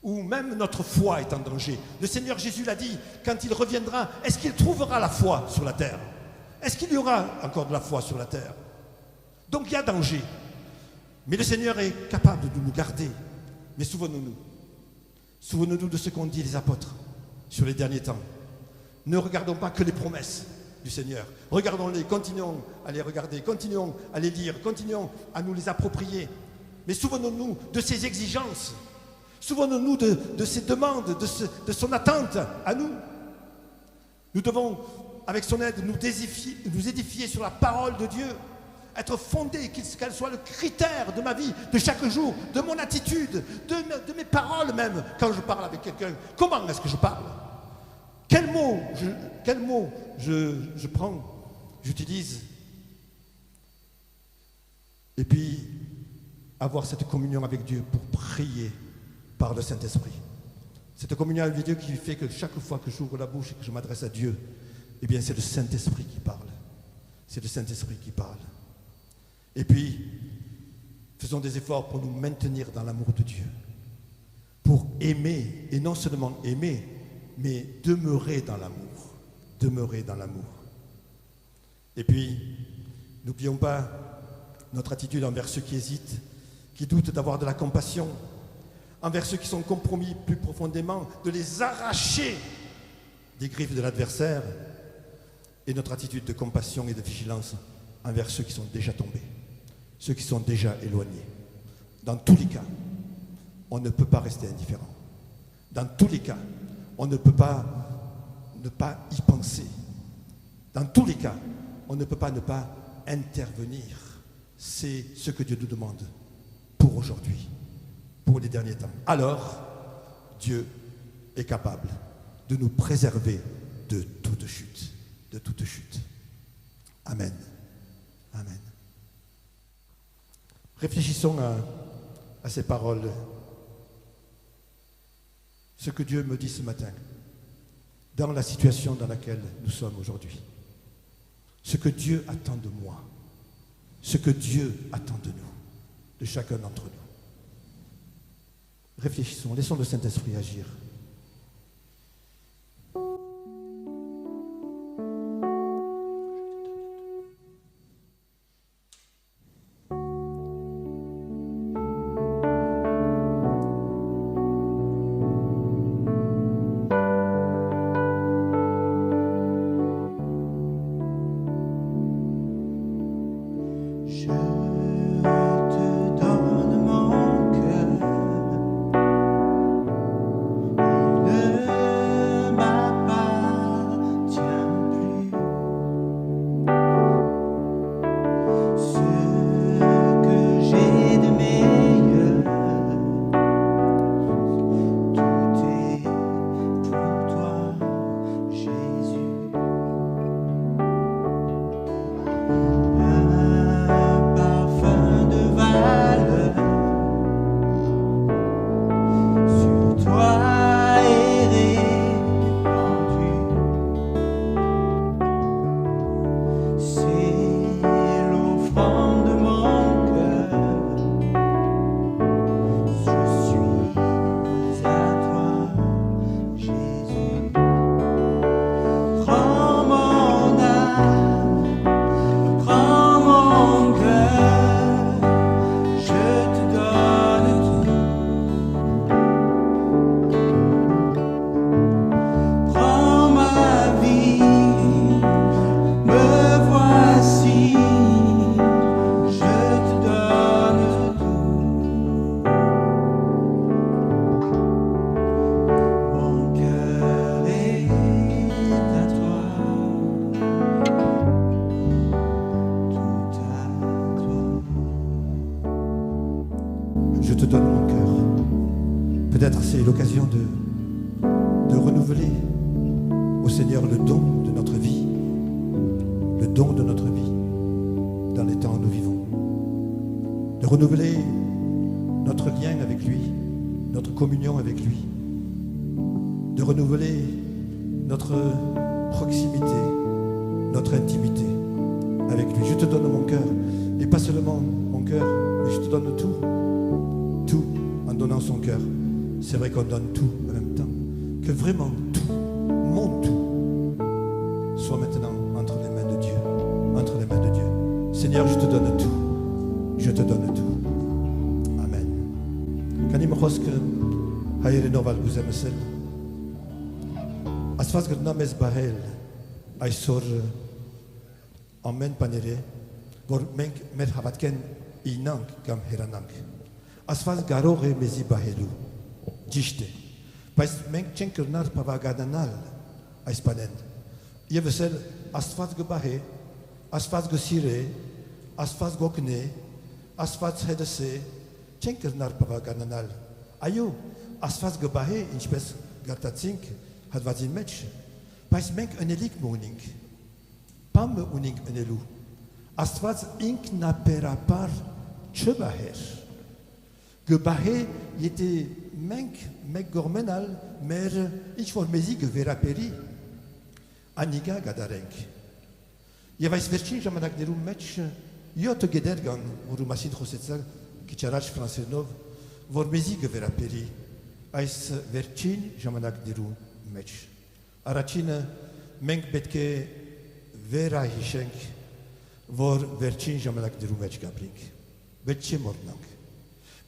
où même notre foi est en danger, le Seigneur Jésus l'a dit, quand il reviendra, est-ce qu'il trouvera la foi sur la terre? Est-ce qu'il y aura encore de la foi sur la terre? Donc il y a danger. Mais le Seigneur est capable de nous garder. Mais souvenons-nous. Souvenons-nous de ce qu'ont dit les apôtres sur les derniers temps. Ne regardons pas que les promesses du Seigneur. Regardons-les, continuons à les regarder, continuons à les lire, continuons à nous les approprier. Mais souvenons-nous de ses exigences. Souvenons-nous de ses demandes, de son attente à nous. Nous devons, avec son aide, nous édifier sur la parole de Dieu. Être fondé, qu'elle soit le critère de ma vie, de chaque jour, de mon attitude, de mes paroles même, quand je parle avec quelqu'un. Comment est-ce que je parle? Quel mot je prends, j'utilise? Et puis, avoir cette communion avec Dieu pour prier par le Saint-Esprit. Cette communion avec Dieu qui fait que chaque fois que j'ouvre la bouche et que je m'adresse à Dieu, eh bien c'est le Saint-Esprit qui parle. C'est le Saint-Esprit qui parle. Et puis, faisons des efforts pour nous maintenir dans l'amour de Dieu. Pour aimer, et non seulement aimer, mais demeurer dans l'amour. Demeurer dans l'amour. Et puis, n'oublions pas notre attitude envers ceux qui hésitent, qui doutent d'avoir de la compassion, envers ceux qui sont compromis plus profondément, de les arracher des griffes de l'adversaire, et notre attitude de compassion et de vigilance envers ceux qui sont déjà tombés, ceux qui sont déjà éloignés. Dans tous les cas, on ne peut pas rester indifférent. Dans tous les cas, on ne peut pas ne pas y penser. Dans tous les cas, on ne peut pas ne pas intervenir. C'est ce que Dieu nous demande pour aujourd'hui, pour les derniers temps. Alors, Dieu est capable de nous préserver de toute chute. De toute chute. Amen. Amen. Réfléchissons à ces paroles. Ce que Dieu me dit ce matin, dans la situation dans laquelle nous sommes aujourd'hui. Ce que Dieu attend de moi. Ce que Dieu attend de nous, de chacun d'entre nous. Réfléchissons, laissons le Saint-Esprit agir. je te donne mon cœur. Peut-être c'est l'occasion de renouveler au Seigneur le don de notre vie, le don de notre vie dans les temps où nous vivons. De renouveler notre lien avec lui, notre communion avec lui, de renouveler notre proximité, notre intimité avec lui. Je te donne mon cœur, et pas seulement mon cœur, mais je te donne tout en donnant son cœur. C'est vrai qu'on donne tout en même temps, que vraiment tout, mon tout, soit maintenant entre les mains de Dieu, entre les mains de Dieu. Seigneur, je te donne tout, je te donne tout. Amen. Kan je me hoske, hayre noval guzemesel. As fas gnames bahel, ay sor amen panere, vor menk mer havatken inank gam heranank. As fas garore mezi bahelu, jishte. Pais menk chenkernar pavagadanal, ay spanen. Je vesel as fas gebahe, as fas gesire, as fas gokne, as fas hedese, chenkernar pavagadanal. Ayo, as fas gebahe, inspes gartatsink, had wat in match. Pais menk een elik moning. Pam uning een elu. As wat ink na perapar chebaher. Gebahe yete menk gormenal mer ich voor mezi geveraperi. Aniga gadarenk. Je vais vercin jamanak deru match. Jo te gedergan uru masin khosetsa kicharach français nov vor mezi geveraperi. Ais vercin jamanak deru match. Aracine menk betke vera hishenk vor vercin jamanak deru match gablink. Betche mornank.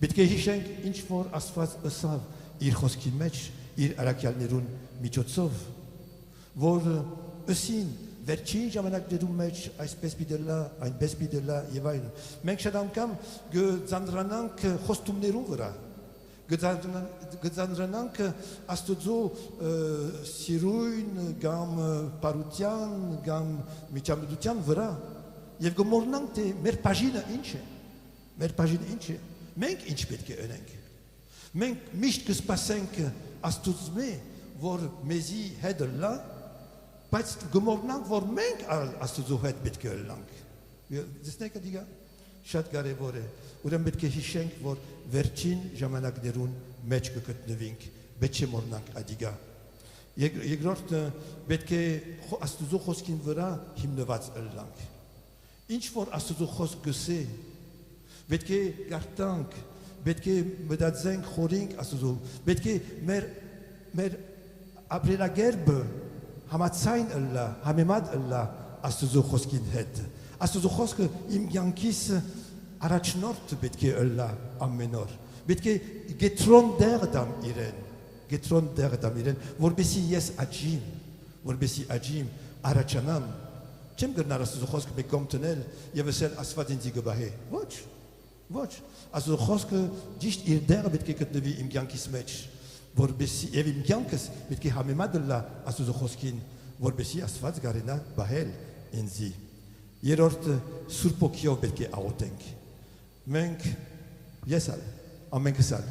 Betke hishenk inch vor asfaz asav ir khoskin match ir arakial nerun michotsov. Vor usin vercin jamanak deru match ais bespidella ein bespidella yevain. Menk shadankam ge zandranank khostum nerun vera. Gedzandranank astudzo siruin gam parutian gam michamdutian vera. Jev gomornank te mer pagina inche. Mer pagina inche. Menk inch betke önenk. Menk mischt gespasenk astudzme vor mezi hedella. Pats gomornank vor menk astudzo het betke lang. Desneka diga. Shat gare vore. Udem betke hishenk vor vercin jamanak derun mech geketnevink. Betche mornank adiga. Je grort betke astuzo khoskin vera himnevats lang. Inch vor astuzo khos gese. Betke gartank. Betke medadzenk khorink astuzo. Betke mer après la gerbe hamatsain Allah, hamemad Allah astuzo khoskin het. Astuzo khosk im yankis arachnort betke Allah am menor. Betke getron derdam iren. Getron derdam iren. Vorbesi yes ajim. Vorbesi ajim arachanam. Cem gırnar astuzo khosk bekomtenel yevesel asfadin zigebahe. Watch. Watch. Astuzo khosk dicht ir der betke ketnevi im yankis match. Vorbesi evim yankes betke hamemad Allah astuzo khoskin. Vorbesi asfad garena bahel inzi. Yerort surpokio betke aotenk. Menk yesal, amenk sal.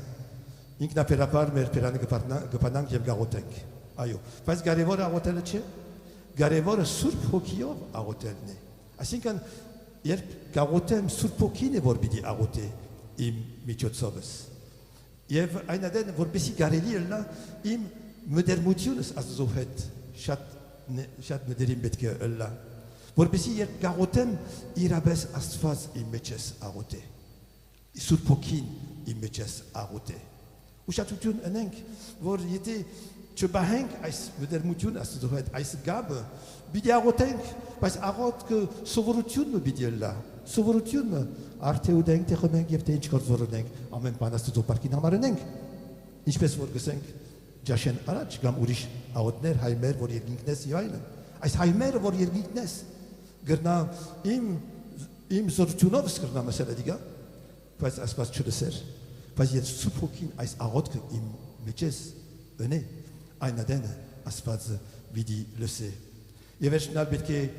Ink na perapar mer peran gepanang jem garotenk. Ayo. Pas garevor arotelche? Garevor surpokio arotelne. Asinkan yer garotem surpokine vorbidi arote im michotsoves. Yev einaden vorbesi gareli la im medermutiunes azohet chat mederim betke la. Vorbesi yer garotem irabes astfaz imeches arote. Surpokin imeches arote. Ushatutun enenk vor yete chebahenk ais medermutiun azohet ais gabe bidi arotenk pas arot ke sovorutun me bidiella. Sovorutun arte udenk te remenk yefte inchkort voronenk amen panas to parkin amarenenk. Inchpes vor gesenk jashen arach gam urish aotner haimer vor yerginknes yailen. Ais haimer vor yerginknes. Gërna im zortunovs gërna mesela diga. Pas aspas çudeser. Pas yer supokin ais arotke im meches öne. Ayna dene aspas vidi lese. Yeveşnal betke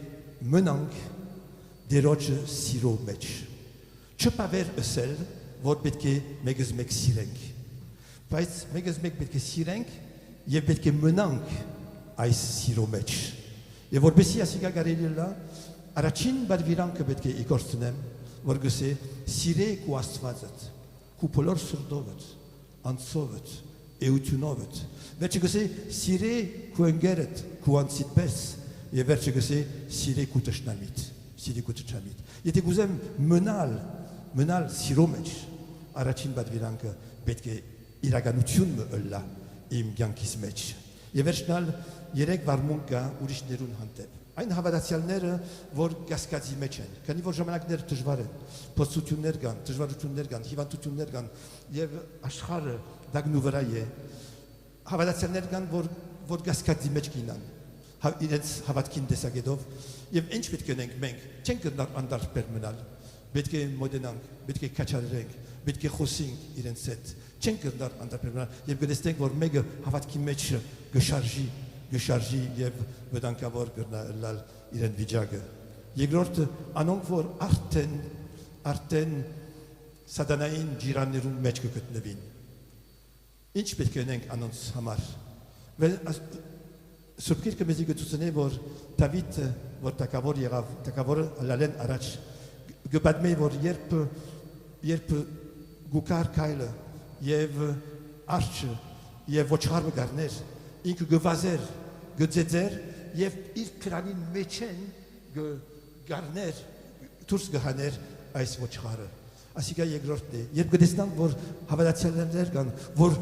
menank deroche siro mech. Çöpaver ösel wordt betke megesmek sirenk. Pais megesmek betke sirenk, je betke menank ais siromech. Je wordt besi asiga garelila, arachin badvirank betke ikorstenem, vorgese sire ku astvazet, ku polor surdovet, antsovet, eutunovet. Verce gese sire ku engeret, ku ansitpes, je verce gese sire ku teshnamit. Sire ku teshnamit. Jete guzem menal siromech, arachin badvirank betke iraganution ella im gankismech. Je versnal jerek varmunka urishnerun hantep. Ein havadacialner vor gaskazi mechen. Kani vor jamanakner tejvaren. Postutunergan, tejvarutunergan, hivantutunergan. Jev ashar dagnuveraye. Havadacialnergan vor gaskazi mechkinan. Idens havatkin desagedov. Jev enchpetkeneng meng. Chenker andar permenal. Betke modenang, betke kachareng, betke khosing iren set. Chenker andar permenal. Jev gedestenk vor mega havatkin mech gesharji jev vedankavor gurna lal iren vidjage. Jeglort anong vor arten sadanain jiranirun mechke kötnevin. Inch betkeneng anons hamar. Vel surprir que mezi getutsene vor tavit vor takavor yerav takavor lalen arach. Gebadme vor yerp gukar kaile jev arch jev vocharbe garner. Inke gevazer, gedzetzer, jev ilkranin mechen, garner, turs gehaner, ais vochare. Asiga jegrorte. Jev gedesnang vor havadacialer gan, vor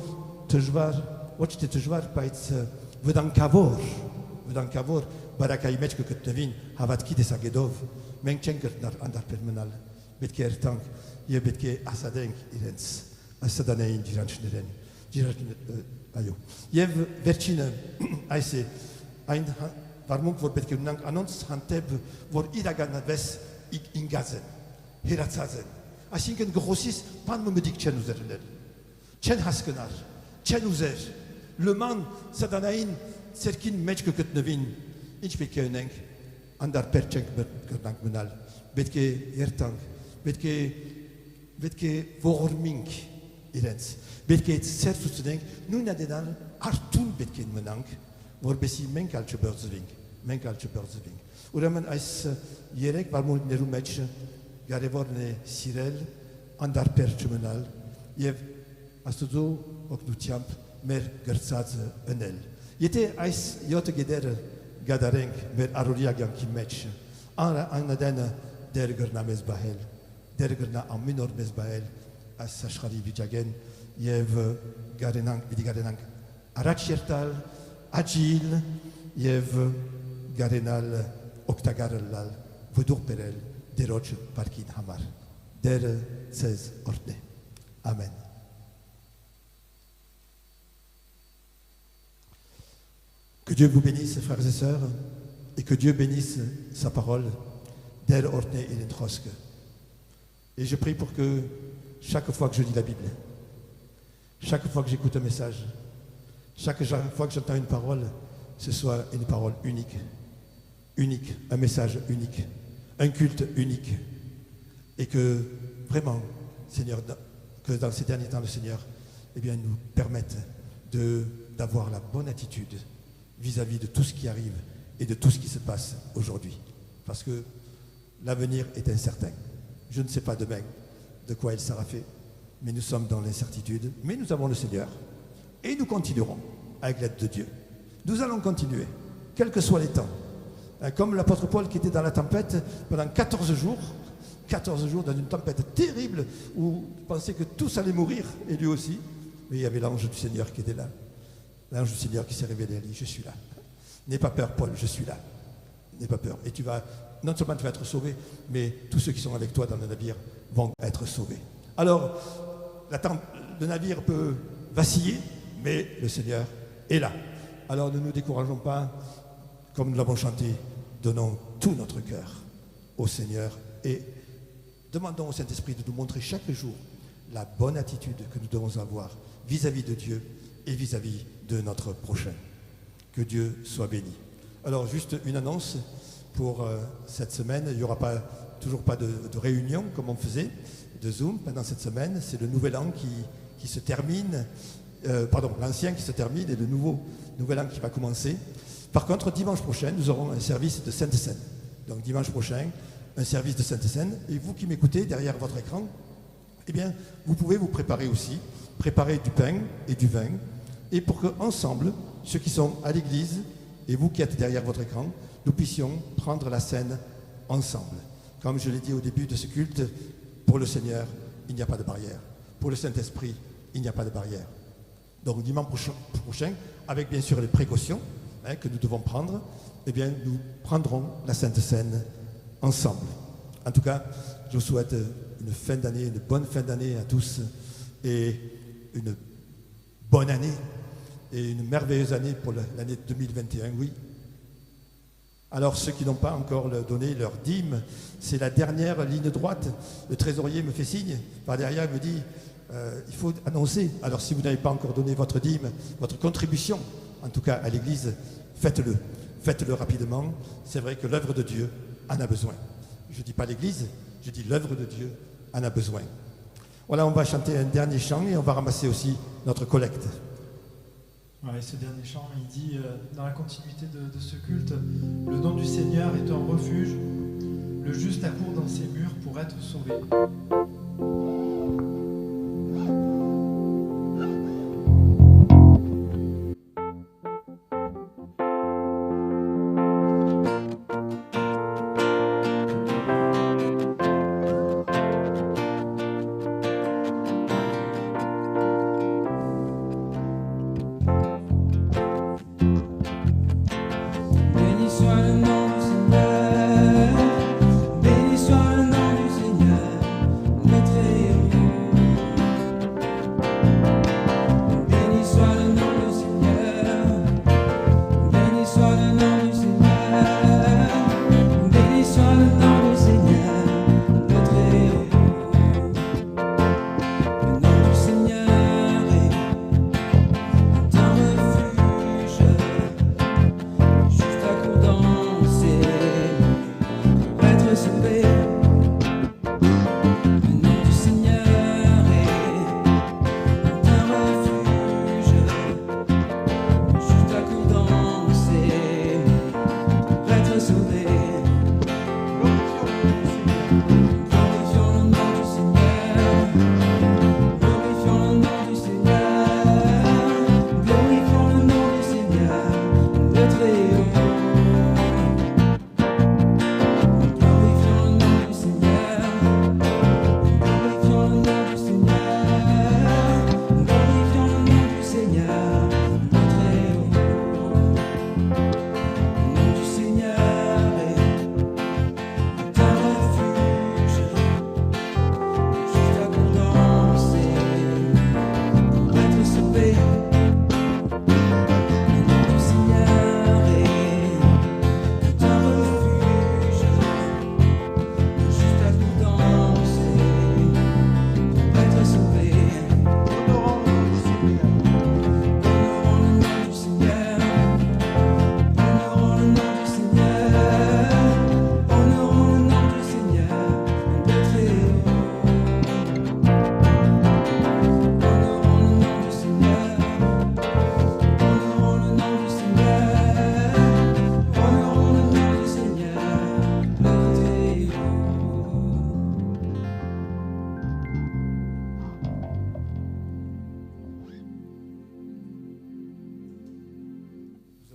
tejvar, vochte tejvar paitz vedankavor, barakay mechke ketnevin, havatki desagedov, mengchenker andar permenal, betke ertank, jev betke asadenk irens, asadanein jiranschneren, ayo. Jev vercine aise ein varmunk vor betke unang annons hanteb vor iragan ves ingazen, heratzazen. Asinken grossis pan medik chen uzernel. Chen haskenar, chen uzer. Le man sadanain serkin mechke ketnevin. Inch betke unang andar perchenk berdank menal. Betke ertank, betke vormink irens. Betke sertutsdenk nu nadenal artun betken menank vor besi menkalche berzving. Oder man als jerek varmul nerumech garevorne sirel andar perchemenal jev astuzo oknutiamp mer gertsaz enel. Yete ais yote geder gadarenk mer arolia gankimech. Anaden dergerna mezbahel. Dergerna aminor mezbahel as sashkhali vijagen jev garenank vidigarenank arachiertal agil jev garenal octagarelal vodur perel deroj parkin hamar der 16 ordne. Amen. Que Dieu vous bénisse, frères et sœurs, et que Dieu bénisse sa parole, der ordne il entroske. Et je prie pour que chaque fois que je lis la Bible, chaque fois que j'écoute un message, chaque fois que j'entends une parole, ce soit une parole unique, un message unique, un culte unique. Et que vraiment, Seigneur, que dans ces derniers temps, le Seigneur nous permette d'avoir la bonne attitude vis-à-vis de tout ce qui arrive et de tout ce qui se passe aujourd'hui. Parce que l'avenir est incertain. Je ne sais pas demain de quoi il sera fait, mais nous sommes dans l'incertitude. Mais nous avons le Seigneur et nous continuerons avec l'aide de Dieu. Nous allons continuer, quels que soient les temps. Comme l'apôtre Paul qui était dans la tempête pendant 14 jours dans une tempête terrible où il pensait que tous allaient mourir, et lui aussi. Mais il y avait l'ange du Seigneur qui était là. L'ange du Seigneur qui s'est révélé à lui, je suis là. N'aie pas peur, Paul, je suis là. N'aie pas peur. Et non seulement tu vas être sauvé, mais tous ceux qui sont avec toi dans le navire vont être sauvés. Alors, le navire peut vaciller, mais le Seigneur est là. Alors ne nous décourageons pas, comme nous l'avons chanté, donnons tout notre cœur au Seigneur et demandons au Saint-Esprit de nous montrer chaque jour la bonne attitude que nous devons avoir vis-à-vis de Dieu et vis-à-vis de notre prochain. Que Dieu soit béni. Alors juste une annonce pour cette semaine, il n'y aura toujours pas de réunion comme on faisait, de Zoom pendant cette semaine. C'est le nouvel an qui se termine, l'ancien qui se termine et le nouvel an qui va commencer. Par contre, dimanche prochain, nous aurons un service de Sainte Seine. Donc dimanche prochain, un service de Sainte Seine. Et vous qui m'écoutez derrière votre écran, eh bien, vous pouvez vous préparer aussi, préparer du pain et du vin, et pour qu'ensemble, ceux qui sont à l'église et vous qui êtes derrière votre écran, nous puissions prendre la scène ensemble. Comme je l'ai dit au début de ce culte, pour le Seigneur, il n'y a pas de barrière. Pour le Saint-Esprit, il n'y a pas de barrière. Donc dimanche prochain, avec bien sûr les précautions que nous devons prendre, eh bien, nous prendrons la Sainte Seine ensemble. En tout cas, je vous souhaite une fin d'année, une bonne fin d'année à tous et une bonne année et une merveilleuse année pour l'année 2021, oui. Alors ceux qui n'ont pas encore donné leur dîme, c'est la dernière ligne droite. Le trésorier me fait signe, par derrière il me dit il faut annoncer. Alors si vous n'avez pas encore donné votre dîme, votre contribution, en tout cas à l'église, faites-le. Faites-le rapidement. C'est vrai que l'œuvre de Dieu en a besoin. Je ne dis pas l'église, je dis l'œuvre de Dieu en a besoin. Voilà, on va chanter un dernier chant et on va ramasser aussi notre collecte. Ouais, ce dernier chant, il dit, dans la continuité de ce culte, le nom du Seigneur est un refuge, le juste accourt dans ses murs pour être sauvé.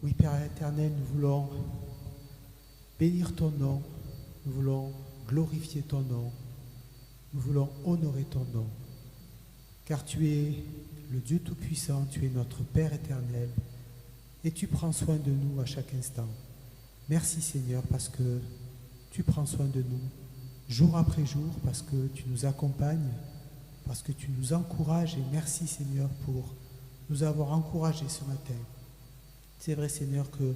Oui, Père éternel, nous voulons bénir ton nom, nous voulons glorifier ton nom, nous voulons honorer ton nom, car tu es le Dieu Tout-Puissant, tu es notre Père éternel, et tu prends soin de nous à chaque instant. Merci Seigneur, parce que tu prends soin de nous, jour après jour, parce que tu nous accompagnes, parce que tu nous encourages, et merci Seigneur pour nous avoir encouragés ce matin. C'est vrai Seigneur que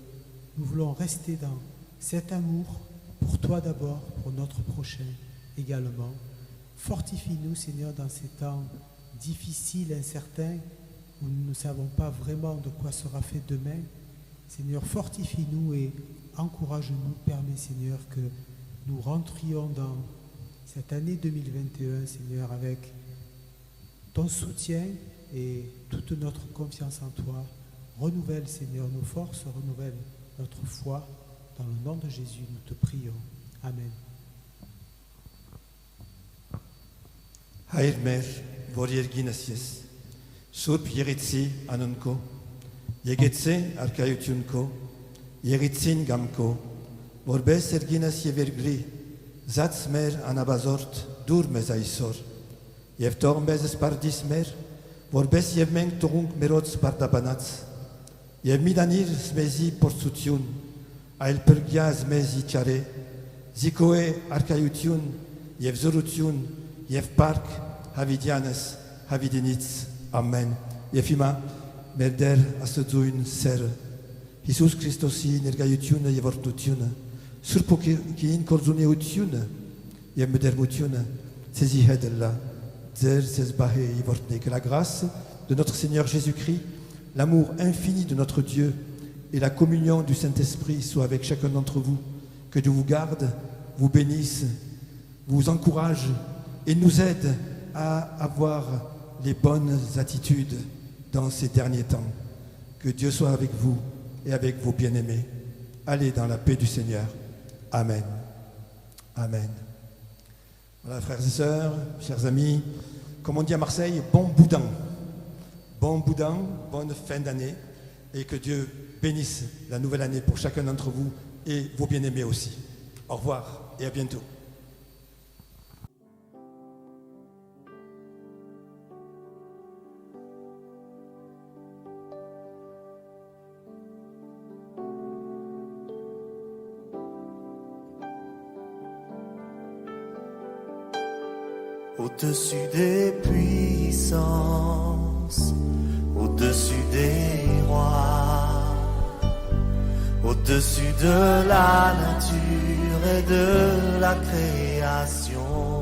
nous voulons rester dans cet amour pour toi d'abord, pour notre prochain également. Fortifie-nous Seigneur dans ces temps difficiles, incertains, où nous ne savons pas vraiment de quoi sera fait demain. Seigneur, fortifie-nous et encourage-nous, permets Seigneur que nous rentrions dans cette année 2021, Seigneur, avec ton soutien et toute notre confiance en toi. Renouvelle, Seigneur, nos forces, renouvelle notre foi. Dans le nom de Jésus, nous te prions. Amen. Haer mer, vorier ginasies, surp yeritsi anonko, yegetse arkayutunko, yeritsin gamko, vorbes erginas yevergri, zats mer anabazort, dur mezaisor, yevtor mezes pardis mer, vorbes yevmeng torung merots pardabanats, yevmidanir smezi porsutyun, ael pergia smezi chare, zikoe arkayutun, yevzorutyun, Yev park, havidianes, havidinits, amen. Yefima, merder aseduin ser. Jesus Christosi nergayutiune yevortutiune. Surpo ki in korzuneutiune. Yev medermutiune. Sezi hedella. Zer sezbahe yevortne. Que la grâce de notre Seigneur Jésus-Christ, l'amour infini de notre Dieu et la communion du Saint-Esprit soient avec chacun d'entre vous. Que Dieu vous garde, vous bénisse, vous encourage et nous aide à avoir les bonnes attitudes dans ces derniers temps. Que Dieu soit avec vous et avec vos bien-aimés. Allez dans la paix du Seigneur. Amen. Amen. Voilà, frères et sœurs, chers amis, comme on dit à Marseille, bon boudin. Bon boudin, bonne fin d'année, et que Dieu bénisse la nouvelle année pour chacun d'entre vous et vos bien-aimés aussi. Au revoir et à bientôt. Au-dessus des puissances, au-dessus des rois, au-dessus de la nature et de la création.